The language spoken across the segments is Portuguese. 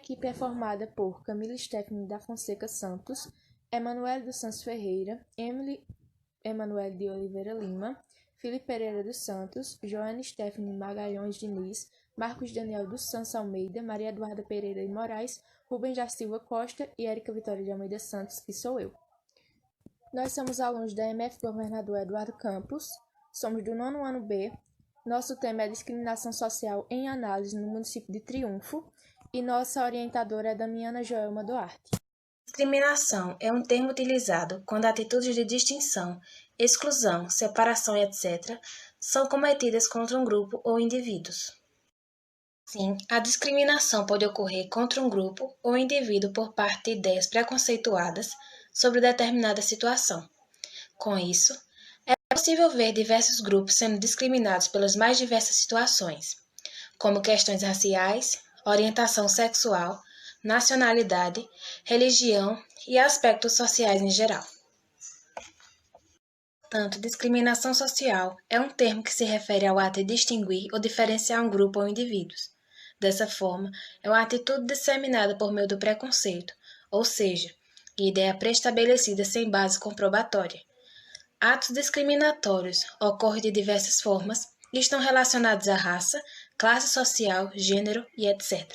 equipe é formada por Camila Stephanie da Fonseca Santos, Emanuele dos Santos Ferreira, Emily Emanuele de Oliveira Lima, Felipe Pereira dos Santos, Joana Stephanie Magalhães Diniz, Marcos Daniel dos Santos Almeida, Maria Eduarda Pereira de Moraes, Rubens da Silva Costa e Érica Vitória de Almeida Santos, que sou eu. Nós somos alunos da MF Governador Eduardo Campos, somos do 9º ano B. Nosso tema é discriminação social em análise no município de Triunfo e nossa orientadora é Damiana Joelma Duarte. Discriminação é um termo utilizado quando atitudes de distinção, exclusão, separação, etc., são cometidas contra um grupo ou indivíduos. Sim, a discriminação pode ocorrer contra um grupo ou indivíduo por parte de ideias preconceituadas sobre determinada situação. Com isso, é possível ver diversos grupos sendo discriminados pelas mais diversas situações, como questões raciais, orientação sexual, nacionalidade, religião e aspectos sociais em geral. Portanto, discriminação social é um termo que se refere ao ato de distinguir ou diferenciar um grupo ou indivíduos. Dessa forma, é uma atitude disseminada por meio do preconceito, ou seja, ideia pré-estabelecida sem base comprobatória. Atos discriminatórios ocorrem de diversas formas e estão relacionados à raça, classe social, gênero e etc.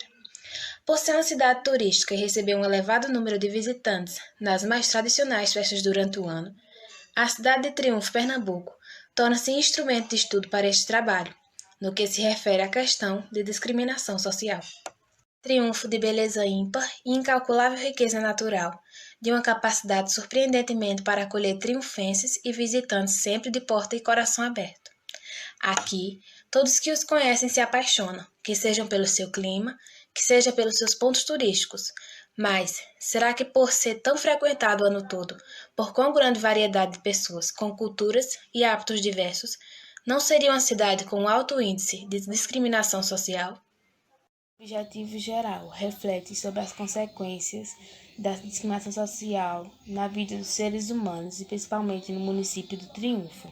Por ser uma cidade turística e receber um elevado número de visitantes nas mais tradicionais festas durante o ano, a cidade de Triunfo, Pernambuco, torna-se instrumento de estudo para este trabalho, no que se refere à questão de discriminação social. Triunfo de beleza ímpar e incalculável riqueza natural, de uma capacidade surpreendentemente para acolher triunfenses e visitantes sempre de porta e coração aberto. Aqui, todos que os conhecem se apaixonam, que sejam pelo seu clima, que seja pelos seus pontos turísticos. Mas, será que por ser tão frequentado o ano todo, por quão grande variedade de pessoas, com culturas e hábitos diversos, não seria uma cidade com alto índice de discriminação social? O objetivo geral reflete sobre as consequências da discriminação social na vida dos seres humanos e principalmente no município do Triunfo.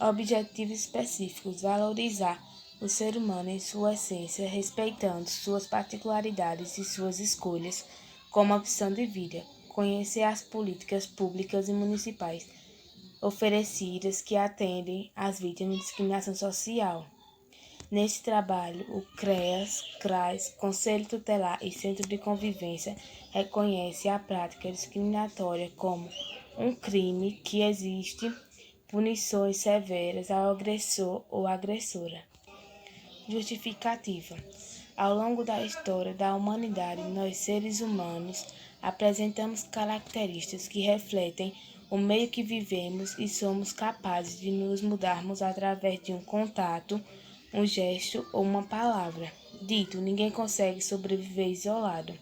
Objetivos específicos: valorizar o ser humano em sua essência, respeitando suas particularidades e suas escolhas como opção de vida, conhecer as políticas públicas e municipais oferecidas que atendem às vítimas de discriminação social. Nesse trabalho, o CREAS, CRAS, Conselho Tutelar e Centro de Convivência reconhece a prática discriminatória como um crime que existe punições severas ao agressor ou agressora. Justificativa. Ao longo da história da humanidade, nós seres humanos apresentamos características que refletem o meio que vivemos e somos capazes de nos mudarmos através de um contato, um gesto ou uma palavra. Dito, ninguém consegue sobreviver isolado.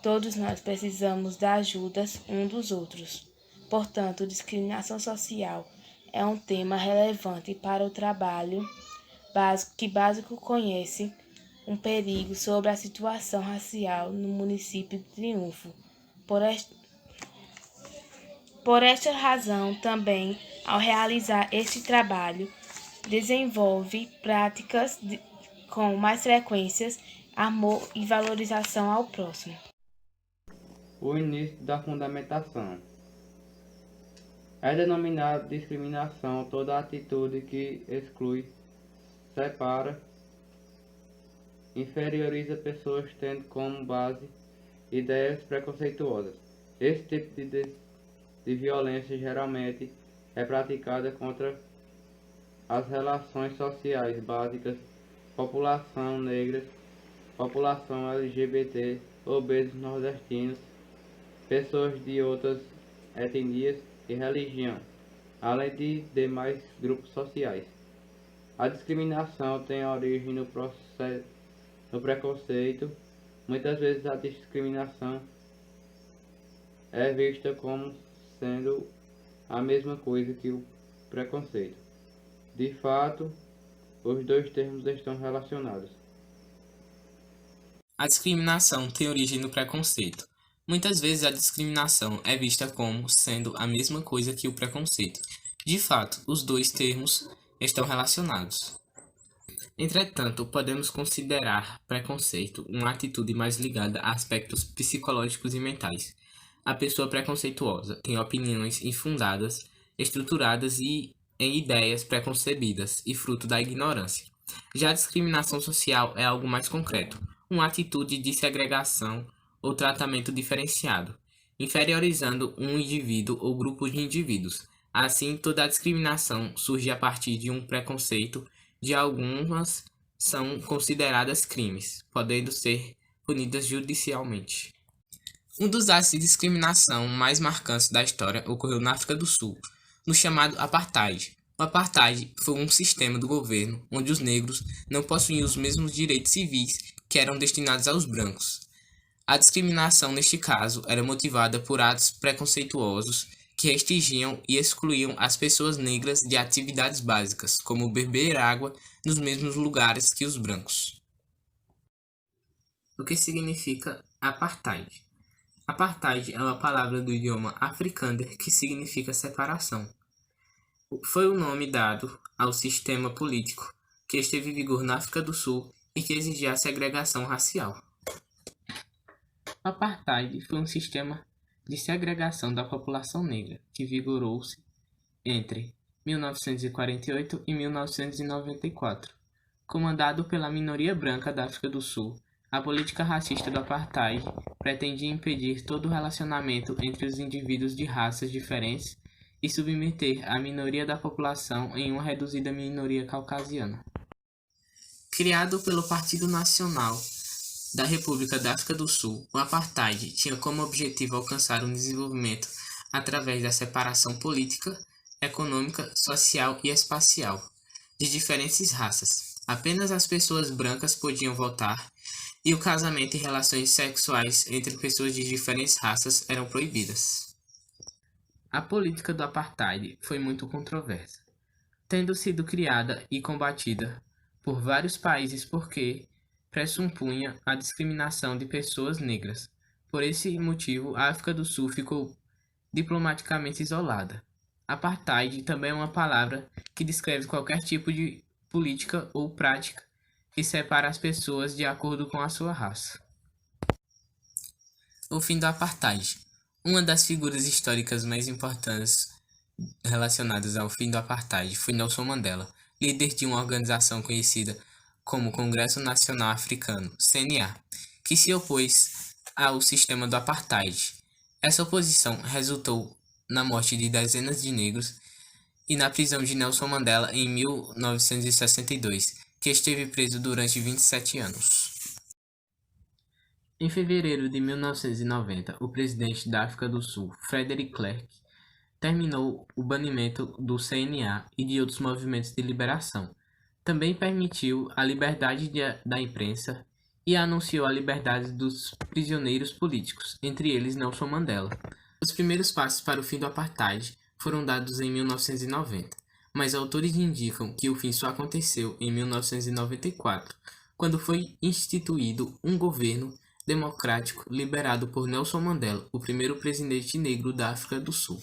Todos nós precisamos da ajuda uns dos outros. Portanto, discriminação social é um tema relevante para o trabalho básico conhece um perigo sobre a situação racial no município de Triunfo. Por esta razão, também, ao realizar este trabalho, desenvolve práticas com mais frequências, amor e valorização ao próximo. O início da fundamentação. É denominada discriminação toda atitude que exclui, separa, inferioriza pessoas tendo como base ideias preconceituosas. Esse tipo de violência geralmente é praticada contra as relações sociais básicas, população negra, população LGBT, obesos nordestinos, pessoas de outras etnias e religião, além de demais grupos sociais. A discriminação tem origem no preconceito. Muitas vezes a discriminação é vista como sendo a mesma coisa que o preconceito. De fato, os dois termos estão relacionados. A discriminação tem origem no preconceito. Muitas vezes a discriminação é vista como sendo a mesma coisa que o preconceito. De fato, os dois termos estão relacionados. Entretanto, podemos considerar preconceito uma atitude mais ligada a aspectos psicológicos e mentais. A pessoa preconceituosa tem opiniões infundadas, estruturadas e em ideias preconcebidas e fruto da ignorância. Já a discriminação social é algo mais concreto, uma atitude de segregação ou tratamento diferenciado, inferiorizando um indivíduo ou grupo de indivíduos. Assim, toda a discriminação surge a partir de um preconceito, de algumas são consideradas crimes, podendo ser punidas judicialmente. Um dos atos de discriminação mais marcantes da história ocorreu na África do Sul, no chamado Apartheid. O Apartheid foi um sistema do governo onde os negros não possuíam os mesmos direitos civis que eram destinados aos brancos. A discriminação neste caso era motivada por atos preconceituosos que restringiam e excluíam as pessoas negras de atividades básicas, como beber água nos mesmos lugares que os brancos. O que significa apartheid? Apartheid é uma palavra do idioma afrikaner que significa separação. Foi o nome dado ao sistema político que esteve em vigor na África do Sul e que exigia a segregação racial. O apartheid foi um sistema de segregação da população negra que vigorou-se entre 1948 e 1994. Comandado pela minoria branca da África do Sul, a política racista do apartheid pretendia impedir todo relacionamento entre os indivíduos de raças diferentes e submeter a minoria da população em uma reduzida minoria caucasiana. Criado pelo Partido Nacional da República da África do Sul, o apartheid tinha como objetivo alcançar um desenvolvimento através da separação política, econômica, social e espacial de diferentes raças. Apenas as pessoas brancas podiam votar e o casamento e relações sexuais entre pessoas de diferentes raças eram proibidas. A política do apartheid foi muito controversa, tendo sido criada e combatida por vários países porque pressupunha a discriminação de pessoas negras. Por esse motivo, a África do Sul ficou diplomaticamente isolada. Apartheid também é uma palavra que descreve qualquer tipo de política ou prática que separa as pessoas de acordo com a sua raça. O fim do apartheid. Uma das figuras históricas mais importantes relacionadas ao fim do apartheid foi Nelson Mandela, líder de uma organização conhecida como Congresso Nacional Africano, CNA, que se opôs ao sistema do apartheid. Essa oposição resultou na morte de dezenas de negros e na prisão de Nelson Mandela em 1962, que esteve preso durante 27 anos. Em fevereiro de 1990, o presidente da África do Sul, Frederick Clark, terminou o banimento do CNA e de outros movimentos de liberação. Também permitiu a liberdade da imprensa e anunciou a liberdade dos prisioneiros políticos, entre eles Nelson Mandela. Os primeiros passos para o fim do apartheid foram dados em 1990, mas autores indicam que o fim só aconteceu em 1994, quando foi instituído um governo democrático liderado por Nelson Mandela, o primeiro presidente negro da África do Sul.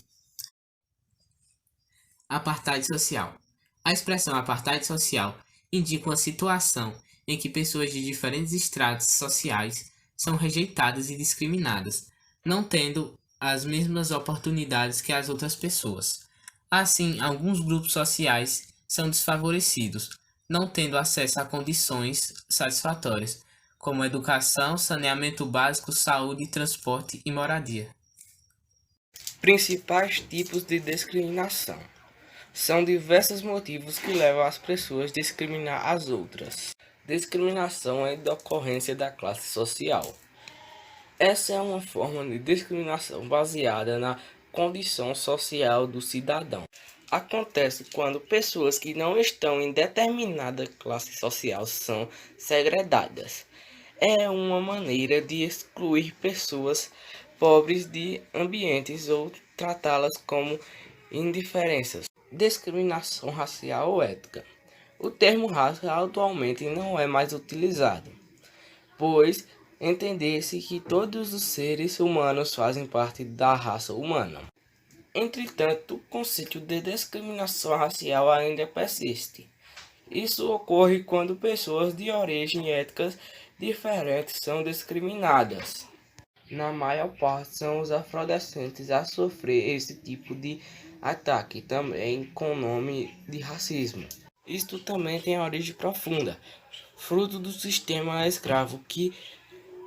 Apartheid social. A expressão apartheid social indica uma situação em que pessoas de diferentes estratos sociais são rejeitadas e discriminadas, não tendo as mesmas oportunidades que as outras pessoas. Assim, alguns grupos sociais são desfavorecidos, não tendo acesso a condições satisfatórias, como educação, saneamento básico, saúde, transporte e moradia. Principais tipos de discriminação. São diversos motivos que levam as pessoas a discriminar as outras. Discriminação é decorrência da classe social. Essa é uma forma de discriminação baseada na condição social do cidadão. Acontece quando pessoas que não estão em determinada classe social são segregadas. É uma maneira de excluir pessoas pobres de ambientes ou tratá-las como indiferenças. Discriminação racial ou étnica. O termo raça atualmente não é mais utilizado, pois entender-se que todos os seres humanos fazem parte da raça humana. Entretanto, o conceito de discriminação racial ainda persiste, Isso ocorre quando pessoas de origem étnicas diferentes são discriminadas. Na maior parte, são os afrodescendentes a sofrer esse tipo de ataque, também com o nome de racismo. Isto também tem origem profunda, fruto do sistema escravo que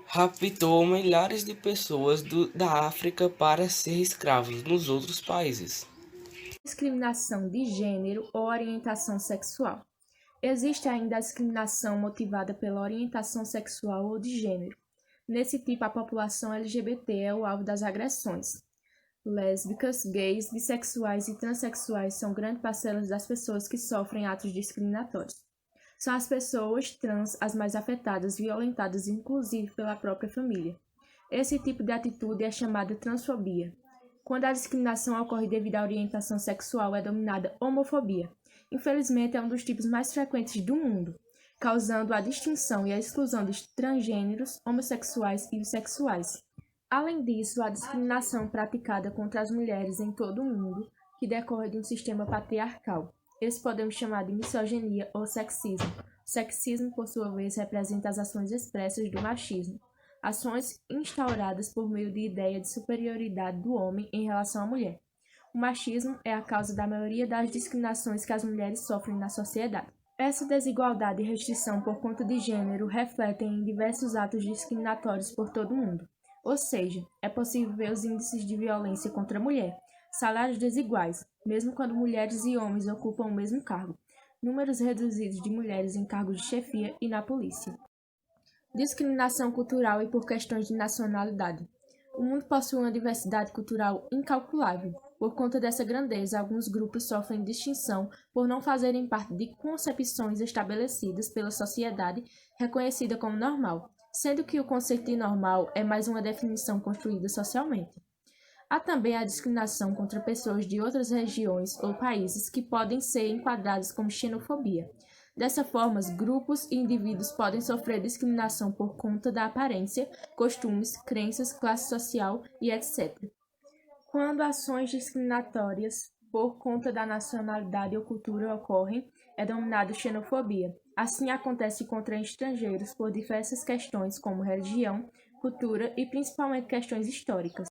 raptou milhares de pessoas da África para ser escravos nos outros países. Discriminação de gênero ou orientação sexual. Existe ainda a discriminação motivada pela orientação sexual ou de gênero. Nesse tipo, a população LGBT é o alvo das agressões. Lésbicas, gays, bissexuais e transexuais são grandes parcelas das pessoas que sofrem atos discriminatórios. São as pessoas trans as mais afetadas, violentadas inclusive pela própria família. Esse tipo de atitude é chamada transfobia. Quando a discriminação ocorre devido à orientação sexual, é denominada homofobia. Infelizmente, é um dos tipos mais frequentes do mundo, causando a distinção e a exclusão dos transgêneros, homossexuais e bissexuais. Além disso, a discriminação praticada contra as mulheres em todo o mundo, que decorre de um sistema patriarcal. Esse podemos chamar de misoginia ou sexismo. O sexismo, por sua vez, representa as ações expressas do machismo, ações instauradas por meio de ideia de superioridade do homem em relação à mulher. O machismo é a causa da maioria das discriminações que as mulheres sofrem na sociedade. Essa desigualdade e restrição por conta de gênero refletem em diversos atos discriminatórios por todo o mundo. Ou seja, é possível ver os índices de violência contra a mulher, salários desiguais, mesmo quando mulheres e homens ocupam o mesmo cargo, números reduzidos de mulheres em cargos de chefia e na polícia. Discriminação cultural e por questões de nacionalidade. O mundo possui uma diversidade cultural incalculável. Por conta dessa grandeza, alguns grupos sofrem distinção por não fazerem parte de concepções estabelecidas pela sociedade reconhecida como normal, sendo que o conceito de normal é mais uma definição construída socialmente. Há também a discriminação contra pessoas de outras regiões ou países que podem ser enquadrados como xenofobia. Dessa forma, grupos e indivíduos podem sofrer discriminação por conta da aparência, costumes, crenças, classe social e etc. Quando ações discriminatórias por conta da nacionalidade ou cultura ocorrem, é denominado xenofobia. Assim acontece contra estrangeiros por diversas questões como religião, cultura e principalmente questões históricas.